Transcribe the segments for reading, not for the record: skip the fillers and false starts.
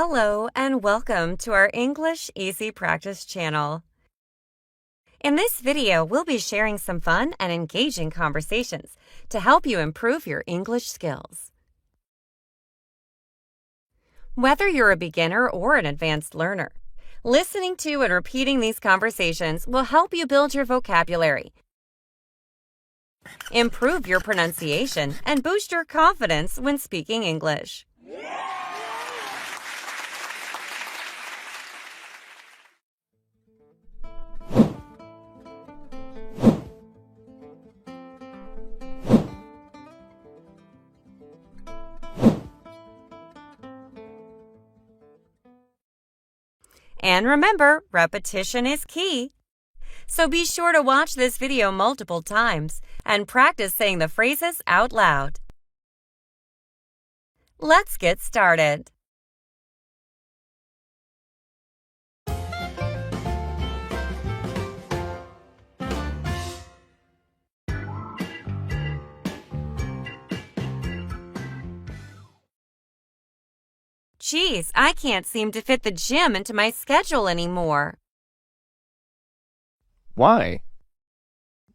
Hello and welcome to our English Easy Practice channel. In this video, we'll be sharing some fun and engaging conversations to help you improve your English skills. Whether you're a beginner or an advanced learner, listening to and repeating these conversations will help you build your vocabulary, improve your pronunciation, and boost your confidence when speaking English. And remember, repetition is key. So be sure to watch this video multiple times and practice saying the phrases out loud. Let's get started. Geez, I can't seem to fit the gym into my schedule anymore. Why?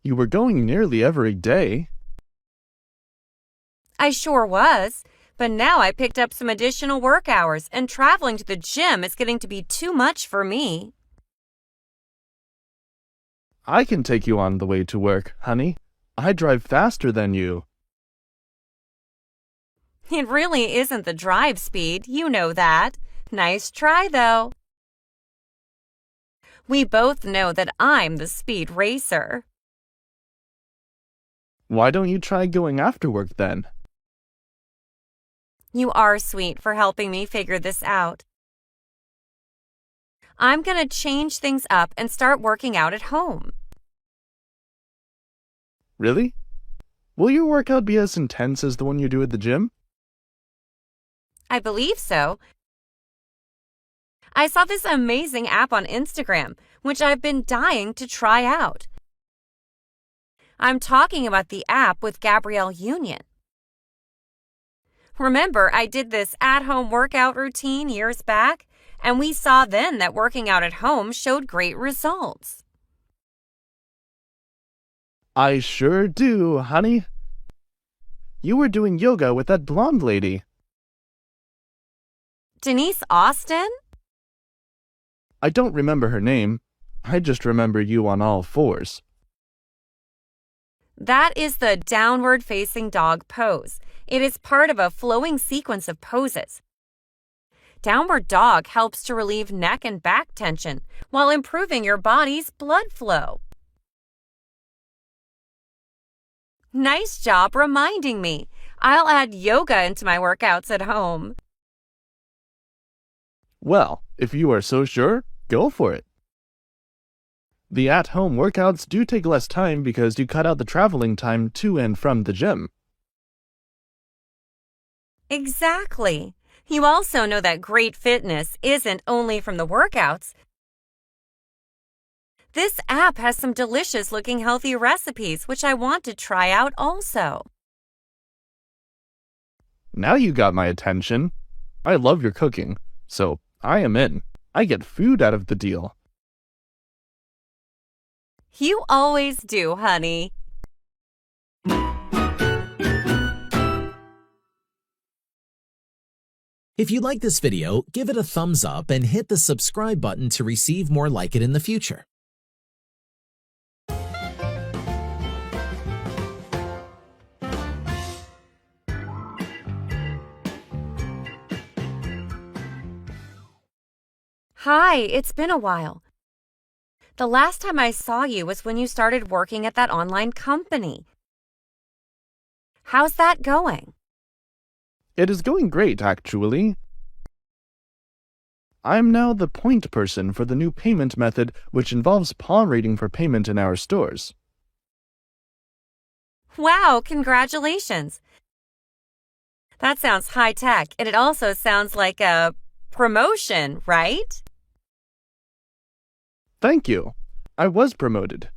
You were going nearly every day. I sure was, but now I picked up some additional work hours and traveling to the gym is getting to be too much for me. I can take you on the way to work, honey. I drive faster than you. It really isn't the drive speed, you know that. Nice try, though. We both know that I'm the speed racer. Why don't you try going after work then? You are sweet for helping me figure this out. I'm going to change things up and start working out at home. Really? Will your workout be as intense as the one you do at the gym? I believe so. I saw this amazing app on Instagram, which I've been dying to try out. I'm talking about the app with Gabrielle Union. Remember, I did this at-home workout routine years back, and we saw then that working out at home showed great results. I sure do, honey. You were doing yoga with that blonde lady. Denise Austin? I don't remember her name. I just remember you on all fours. That is the downward-facing dog pose. It is part of a flowing sequence of poses. Downward dog helps to relieve neck and back tension while improving your body's blood flow. Nice job reminding me. I'll add yoga into my workouts at home. Well, if you are so sure, go for it. The at-home workouts do take less time because you cut out the traveling time to and from the gym. Exactly. You also know that great fitness isn't only from the workouts. This app has some delicious-looking healthy recipes, which I want to try out also. Now you got my attention. I love your cooking, so I am in. I get food out of the deal. You always do, honey. If you like this video, give it a thumbs up and hit the subscribe button to receive more like it in the future. Hi, it's been a while. The last time I saw you was when you started working at that online company. How's that going? It is going great, actually. I'm now the point person for the new payment method, which involves paw rating for payment in our stores. Wow, congratulations. That sounds high-tech, and it also sounds like a promotion, right? Thank you. I was promoted.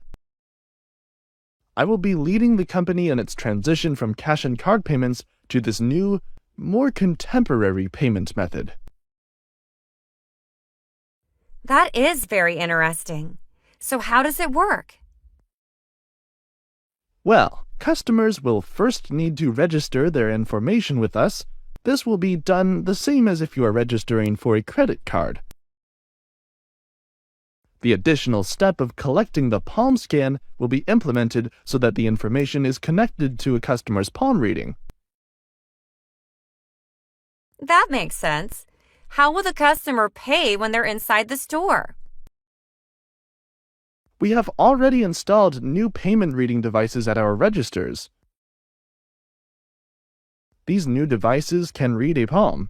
I will be leading the company in its transition from cash and card payments to this new, more contemporary payment method. That is very interesting. So how does it work? Well, customers will first need to register their information with us. This will be done the same as if you are registering for a credit card. The additional step of collecting the palm scan will be implemented so that the information is connected to a customer's palm reading. That makes sense. How will the customer pay when they're inside the store? We have already installed new payment reading devices at our registers. These new devices can read a palm.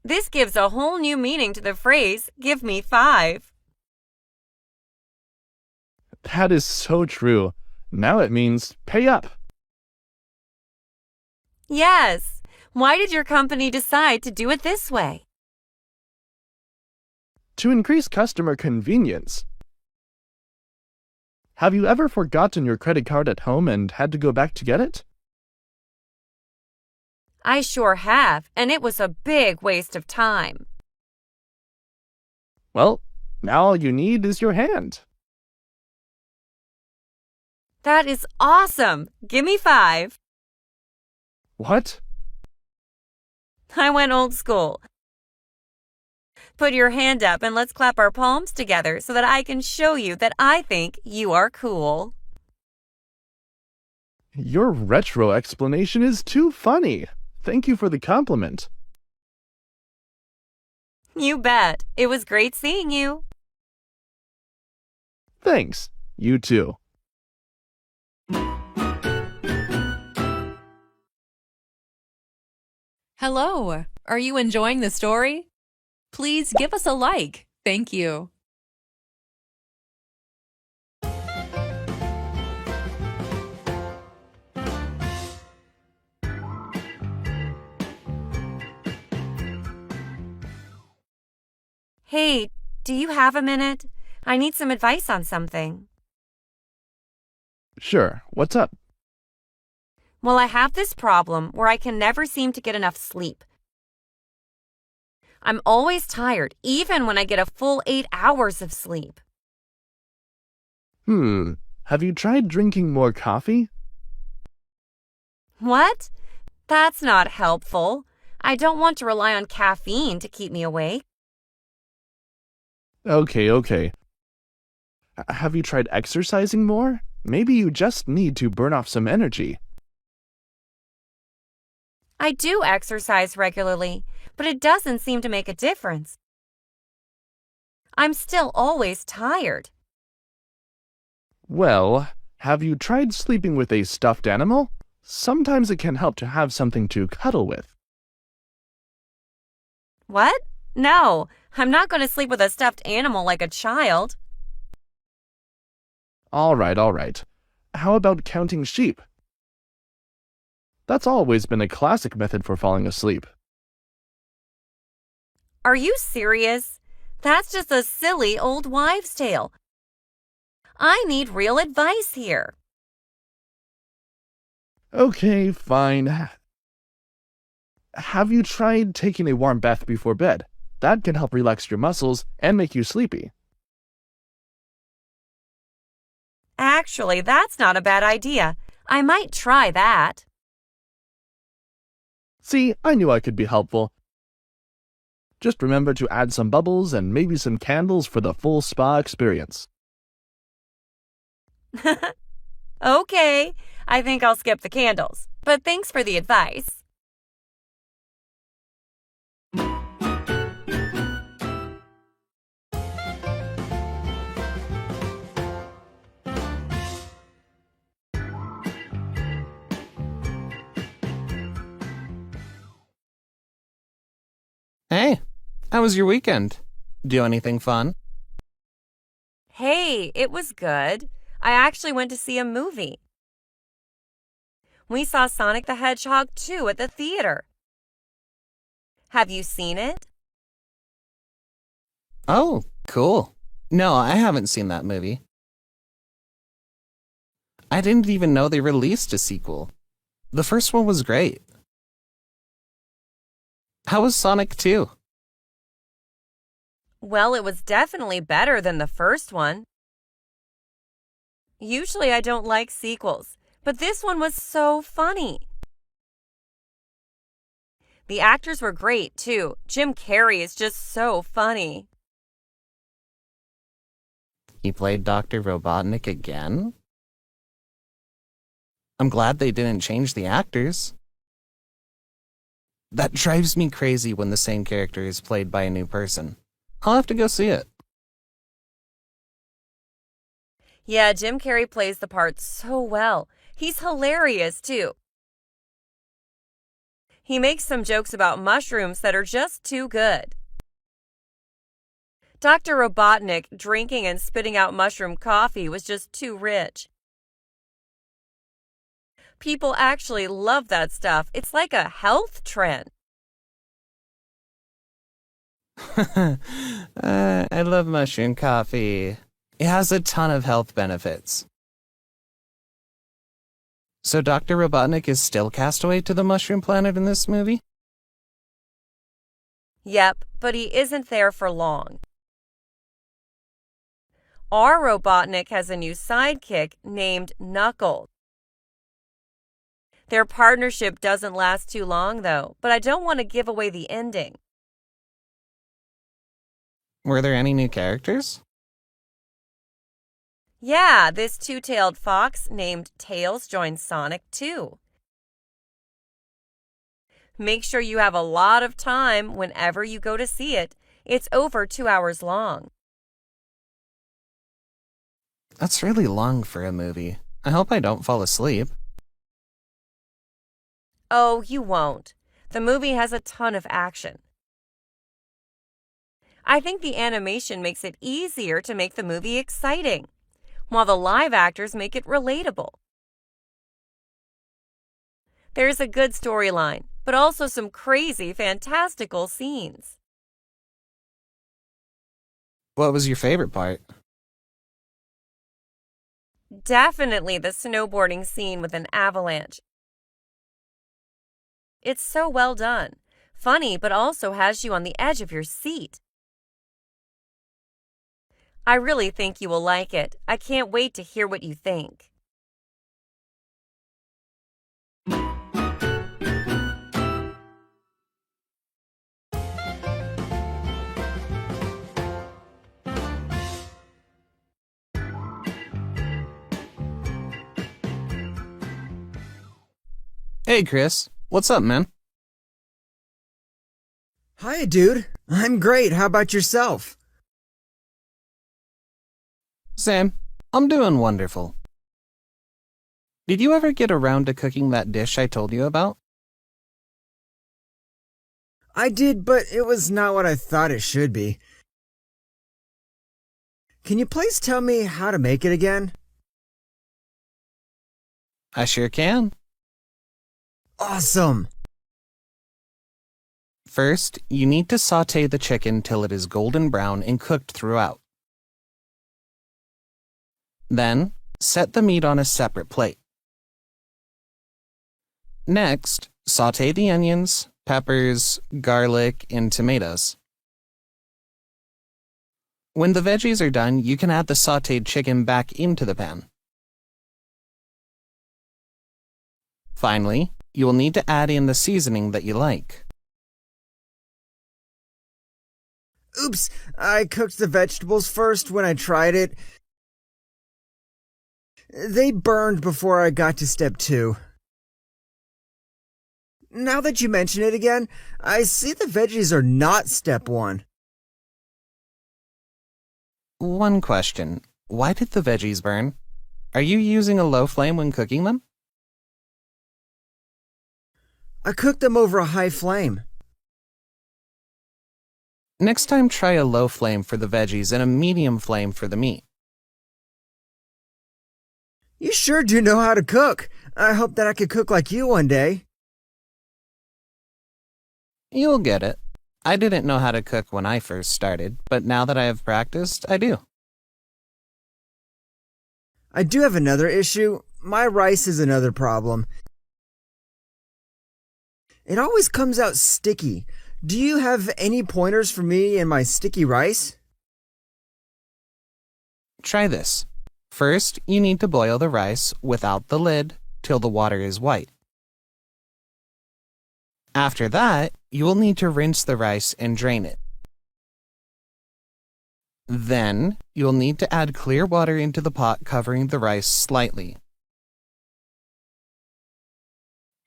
This gives a whole new meaning to the phrase, "Give me 5." That is so true. Now it means pay up. Yes. Why did your company decide to do it this way? To increase customer convenience. Have you ever forgotten your credit card at home and had to go back to get it? I sure have, and it was a big waste of time. Well, now all you need is your hand. That is awesome. Give me 5. What? I went old school. Put your hand up and let's clap our palms together so that I can show you that I think you are cool. Your retro explanation is too funny. Thank you for the compliment. You bet. It was great seeing you. Thanks. You too. Hello, are you enjoying the story? Please give us a like. Thank you. Hey, do you have a minute? I need some advice on something. Sure. What's up? Well, I have this problem where I can never seem to get enough sleep. I'm always tired, even when I get a full 8 hours of sleep. Have you tried drinking more coffee? What? That's not helpful. I don't want to rely on caffeine to keep me awake. Okay. Have you tried exercising more? Maybe you just need to burn off some energy. I do exercise regularly, but it doesn't seem to make a difference. I'm still always tired. Well, have you tried sleeping with a stuffed animal? Sometimes it can help to have something to cuddle with. What? No, I'm not going to sleep with a stuffed animal like a child. All right. How about counting sheep? That's always been a classic method for falling asleep. Are you serious? That's just a silly old wives' tale. I need real advice here. Okay, fine. Have you tried taking a warm bath before bed? That can help relax your muscles and make you sleepy. Actually, that's not a bad idea. I might try that. See, I knew I could be helpful. Just remember to add some bubbles and maybe some candles for the full spa experience. Okay, I think I'll skip the candles, but thanks for the advice. Hey, how was your weekend? Do anything fun? Hey, it was good. I actually went to see a movie. We saw Sonic the Hedgehog 2 at the theater. Have you seen it? Oh, cool. No, I haven't seen that movie. I didn't even know they released a sequel. The first one was great. How was Sonic 2? Well, it was definitely better than the first one. Usually I don't like sequels, but this one was so funny. The actors were great, too. Jim Carrey is just so funny. He played Dr. Robotnik again? I'm glad they didn't change the actors. That drives me crazy when the same character is played by a new person. I'll have to go see it. Yeah, Jim Carrey plays the part so well. He's hilarious, too. He makes some jokes about mushrooms that are just too good. Dr. Robotnik drinking and spitting out mushroom coffee was just too rich. People actually love that stuff. It's like a health trend. I love mushroom coffee. It has a ton of health benefits. So Dr. Robotnik is still cast away to the mushroom planet in this movie? Yep, but he isn't there for long. Our Robotnik has a new sidekick named Knuckles. Their partnership doesn't last too long, though, but I don't want to give away the ending. Were there any new characters? Yeah, this two-tailed fox named Tails joined Sonic, too. Make sure you have a lot of time whenever you go to see it. It's over 2 hours long. That's really long for a movie. I hope I don't fall asleep. Oh, you won't. The movie has a ton of action. I think the animation makes it easier to make the movie exciting, while the live actors make it relatable. There's a good storyline, but also some crazy, fantastical scenes. What was your favorite part? Definitely the snowboarding scene with an avalanche. It's so well done. Funny, but also has you on the edge of your seat. I really think you will like it. I can't wait to hear what you think. Hey, Chris. What's up, man? Hi, dude. I'm great. How about yourself? Same. I'm doing wonderful. Did you ever get around to cooking that dish I told you about? I did, but it was not what I thought it should be. Can you please tell me how to make it again? I sure can. Awesome! First, you need to saute the chicken till it is golden brown and cooked throughout. Then, set the meat on a separate plate. Next, saute the onions, peppers, garlic, and tomatoes. When the veggies are done, you can add the sauteed chicken back into the pan. Finally, you will need to add in the seasoning that you like. Oops, I cooked the vegetables first when I tried it. They burned before I got to step 2. Now that you mention it again, I see the veggies are not step 1. One question. Why did the veggies burn? Are you using a low flame when cooking them? I cooked them over a high flame. Next time, try a low flame for the veggies and a medium flame for the meat. You sure do know how to cook. I hope that I could cook like you one day. You'll get it. I didn't know how to cook when I first started, but now that I have practiced, I do. I do have another issue. My rice is another problem. It always comes out sticky. Do you have any pointers for me and my sticky rice? Try this. First, you need to boil the rice without the lid till the water is white. After that, you will need to rinse the rice and drain it. Then, you'll need to add clear water into the pot covering the rice slightly.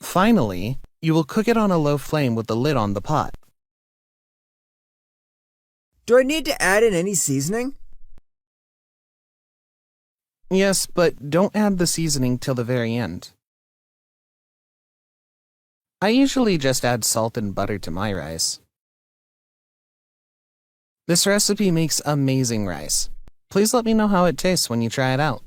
Finally, you will cook it on a low flame with the lid on the pot. Do I need to add in any seasoning? Yes, but don't add the seasoning till the very end. I usually just add salt and butter to my rice. This recipe makes amazing rice. Please let me know how it tastes when you try it out.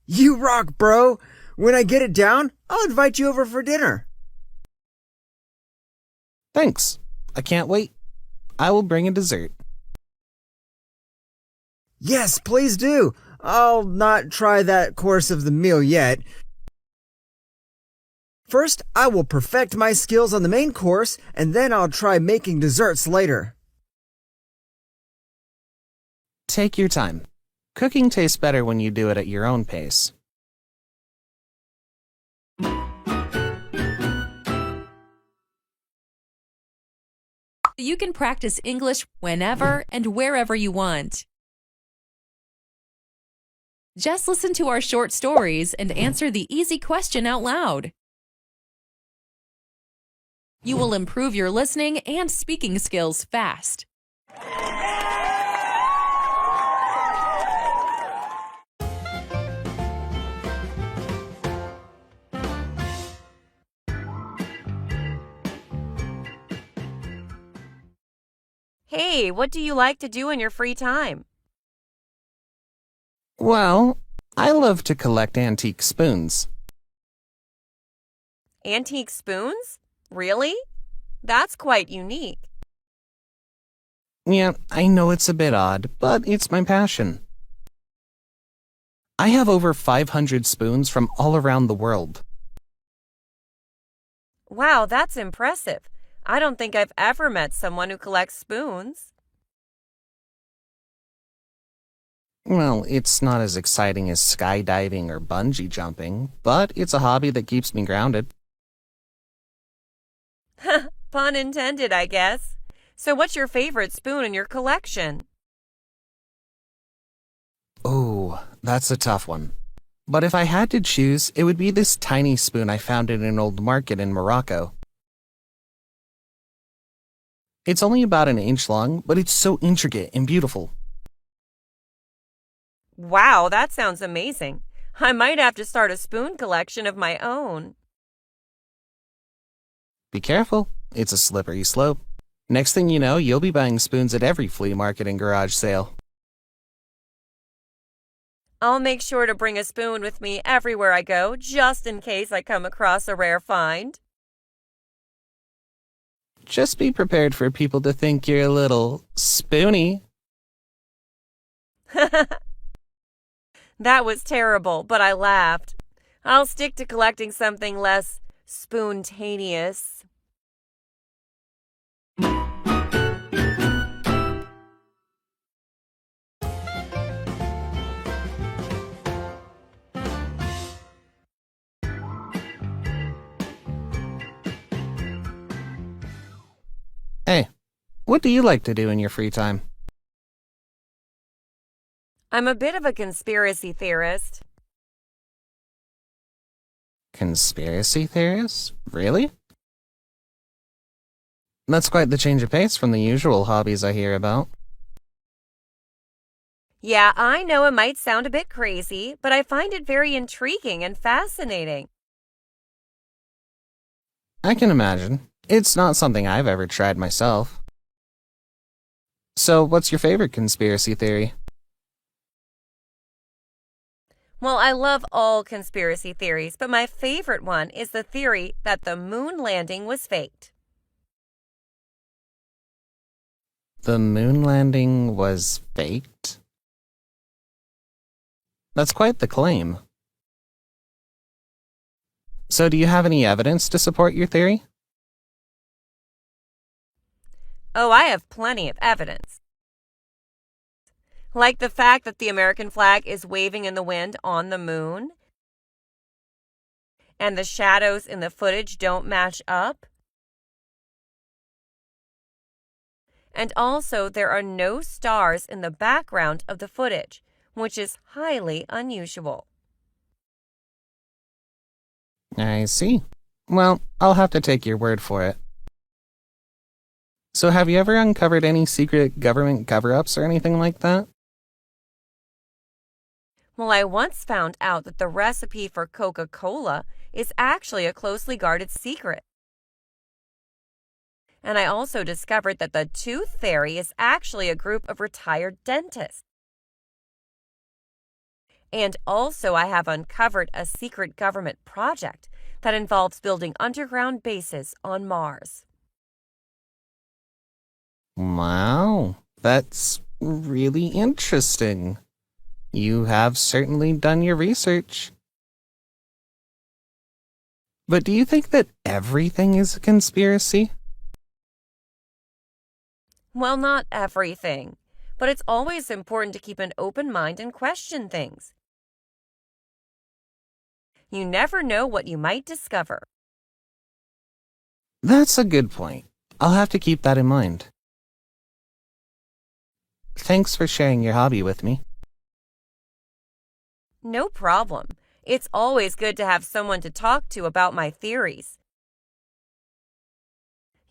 You rock, bro! When I get it down, I'll invite you over for dinner. Thanks. I can't wait. I will bring a dessert. Yes, please do. I'll not try that course of the meal yet. First, I will perfect my skills on the main course, and then I'll try making desserts later. Take your time. Cooking tastes better when you do it at your own pace. You can practice English whenever and wherever you want. Just listen to our short stories and answer the easy question out loud. You will improve your listening and speaking skills fast. Hey, what do you like to do in your free time? Well, I love to collect antique spoons. Antique spoons? Really? That's quite unique. Yeah, I know it's a bit odd, but it's my passion. I have over 500 spoons from all around the world. Wow, that's impressive. I don't think I've ever met someone who collects spoons. Well, it's not as exciting as skydiving or bungee jumping, but it's a hobby that keeps me grounded. Pun intended, I guess. So what's your favorite spoon in your collection? Oh, that's a tough one. But if I had to choose, it would be this tiny spoon I found in an old market in Morocco. It's only about an inch long, but it's so intricate and beautiful. Wow, that sounds amazing. I might have to start a spoon collection of my own. Be careful, it's a slippery slope. Next thing you know, you'll be buying spoons at every flea market and garage sale. I'll make sure to bring a spoon with me everywhere I go, just in case I come across a rare find. Just be prepared for people to think you're a little spoony. That was terrible, but I laughed. I'll stick to collecting something less spoontaneous. Hey, what do you like to do in your free time? I'm a bit of a conspiracy theorist. Conspiracy theorist? Really? That's quite the change of pace from the usual hobbies I hear about. Yeah, I know it might sound a bit crazy, but I find it very intriguing and fascinating. I can imagine. It's not something I've ever tried myself. So, what's your favorite conspiracy theory? Well, I love all conspiracy theories, but my favorite one is the theory that the moon landing was faked. The moon landing was faked? That's quite the claim. So do you have any evidence to support your theory? Oh, I have plenty of evidence. Like the fact that the American flag is waving in the wind on the moon, and the shadows in the footage don't match up. And also, there are no stars in the background of the footage, which is highly unusual. I see. Well, I'll have to take your word for it. So have you ever uncovered any secret government cover-ups or anything like that? Well, I once found out that the recipe for Coca-Cola is actually a closely guarded secret. And I also discovered that the Tooth Fairy is actually a group of retired dentists. And also, I have uncovered a secret government project that involves building underground bases on Mars. Wow, that's really interesting. You have certainly done your research. But do you think that everything is a conspiracy? Well, not everything, but it's always important to keep an open mind and question things. You never know what you might discover. That's a good point. I'll have to keep that in mind. Thanks for sharing your hobby with me. No problem. It's always good to have someone to talk to about my theories.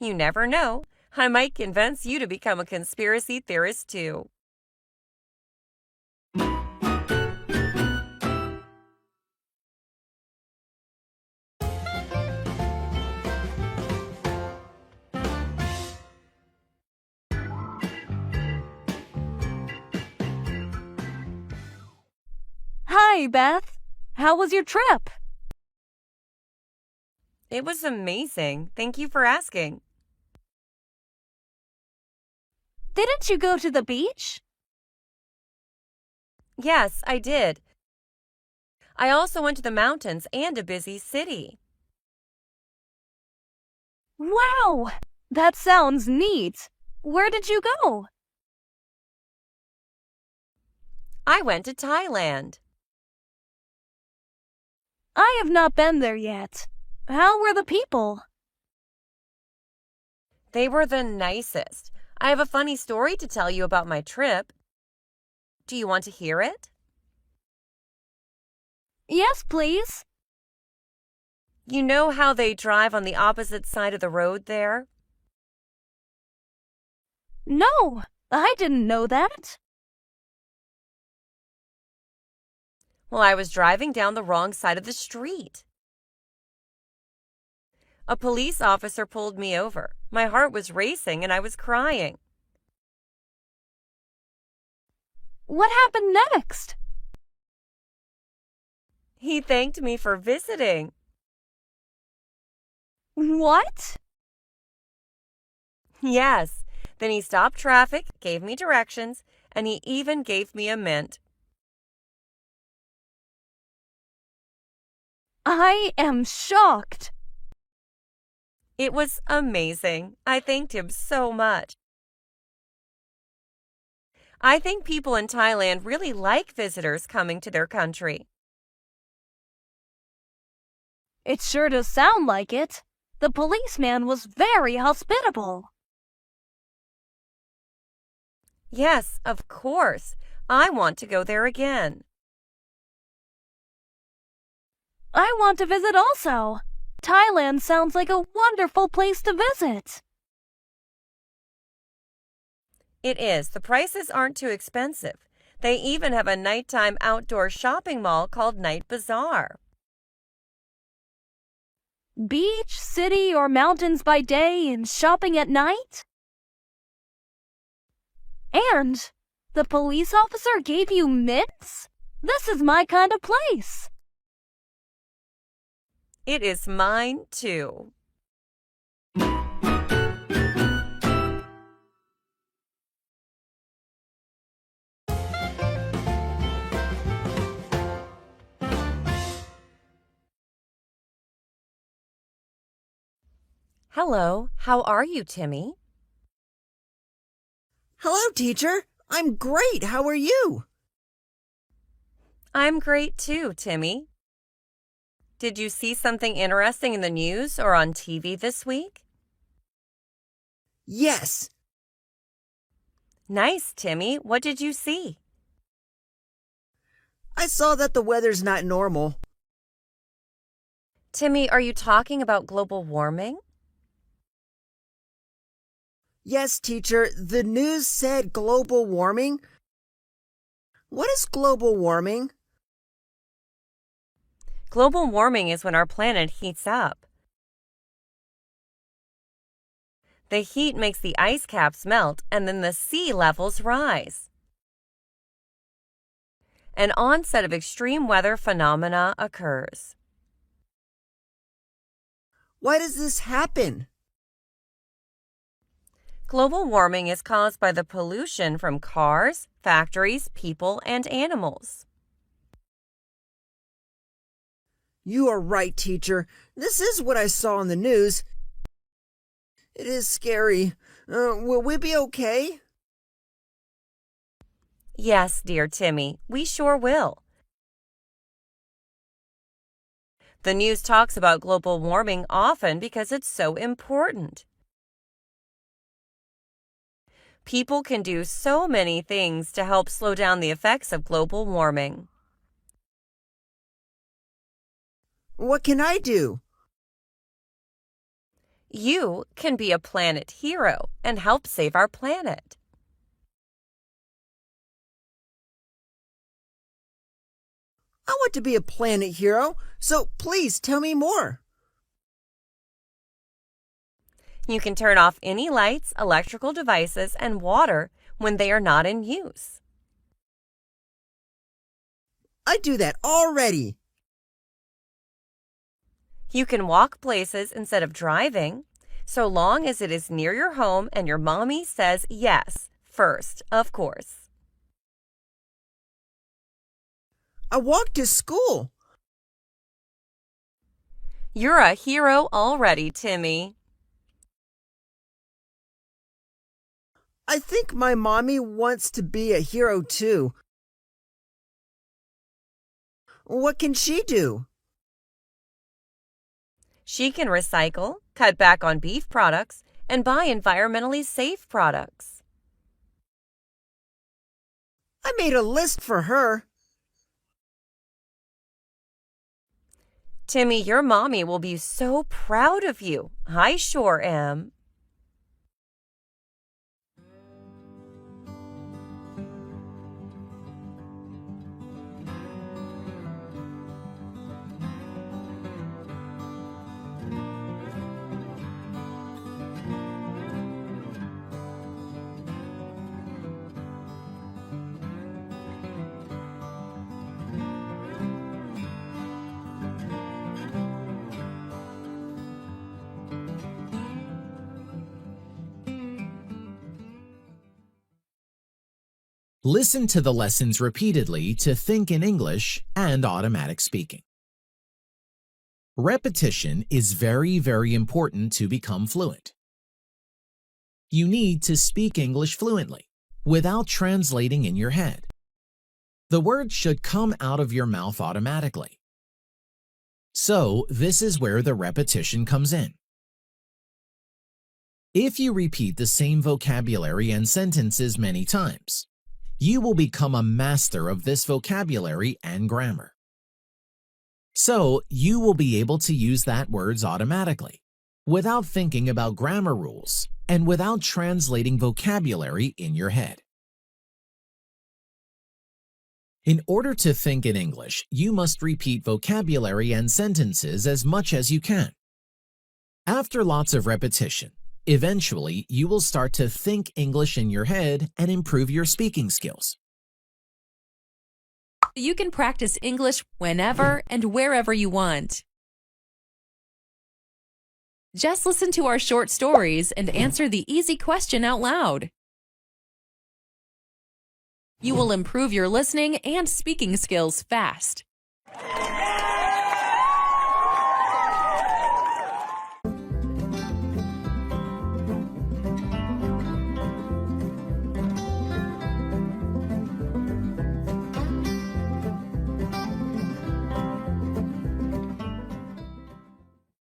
You never know. I might convince you to become a conspiracy theorist too. Hi, Beth. How was your trip? It was amazing. Thank you for asking. Didn't you go to the beach? Yes, I did. I also went to the mountains and a busy city. Wow! That sounds neat. Where did you go? I went to Thailand. I have not been there yet. How were the people? They were the nicest. I have a funny story to tell you about my trip. Do you want to hear it? Yes, please. You know how they drive on the opposite side of the road there? No, I didn't know that. Well, I was driving down the wrong side of the street. A police officer pulled me over. My heart was racing and I was crying. What happened next? He thanked me for visiting. What? Yes. Then he stopped traffic, gave me directions, and he even gave me a mint. I am shocked. It was amazing. I thanked him so much. I think people in Thailand really like visitors coming to their country. It sure does sound like it. The policeman was very hospitable. Yes, of course. I want to go there again. I want to visit also. Thailand sounds like a wonderful place to visit. It is. The prices aren't too expensive. They even have a nighttime outdoor shopping mall called Night Bazaar. Beach, city, or mountains by day and shopping at night? And the police officer gave you mints? This is my kind of place. It is mine too. Hello, how are you, Timmy? Hello, teacher. I'm great. How are you? I'm great too, Timmy. Did you see something interesting in the news or on TV this week? Yes. Nice, Timmy. What did you see? I saw that the weather's not normal. Timmy, are you talking about global warming? Yes, teacher. The news said global warming. What is global warming? Global warming is when our planet heats up. The heat makes the ice caps melt and then the sea levels rise. An onset of extreme weather phenomena occurs. Why does this happen? Global warming is caused by the pollution from cars, factories, people, and animals. You are right, teacher. This is what I saw in the news. It is scary. Will we be okay? Yes, dear Timmy, we sure will. The news talks about global warming often because it's so important. People can do so many things to help slow down the effects of global warming. What can I do? You can be a planet hero and help save our planet. I want to be a planet hero, so please tell me more. You can turn off any lights, electrical devices, and water when they are not in use. I do that already. You can walk places instead of driving, so long as it is near your home and your mommy says yes first, of course. I walk to school. You're a hero already, Timmy. I think my mommy wants to be a hero too. What can she do? She can recycle, cut back on beef products, and buy environmentally safe products. I made a list for her. Timmy, your mommy will be so proud of you. I sure am. Listen to the lessons repeatedly to think in English and automatic speaking. Repetition is very, very important to become fluent. You need to speak English fluently without translating in your head. The words should come out of your mouth automatically. So, this is where the repetition comes in. If you repeat the same vocabulary and sentences many times, you will become a master of this vocabulary and grammar. So, you will be able to use that words automatically, without thinking about grammar rules and without translating vocabulary in your head. In order to think in English, you must repeat vocabulary and sentences as much as you can. After lots of repetition, eventually you will start to think English in your head and improve your speaking skills. You can practice English whenever and wherever you want. Just listen to our short stories and answer the easy question out loud. You will improve your listening and speaking skills fast.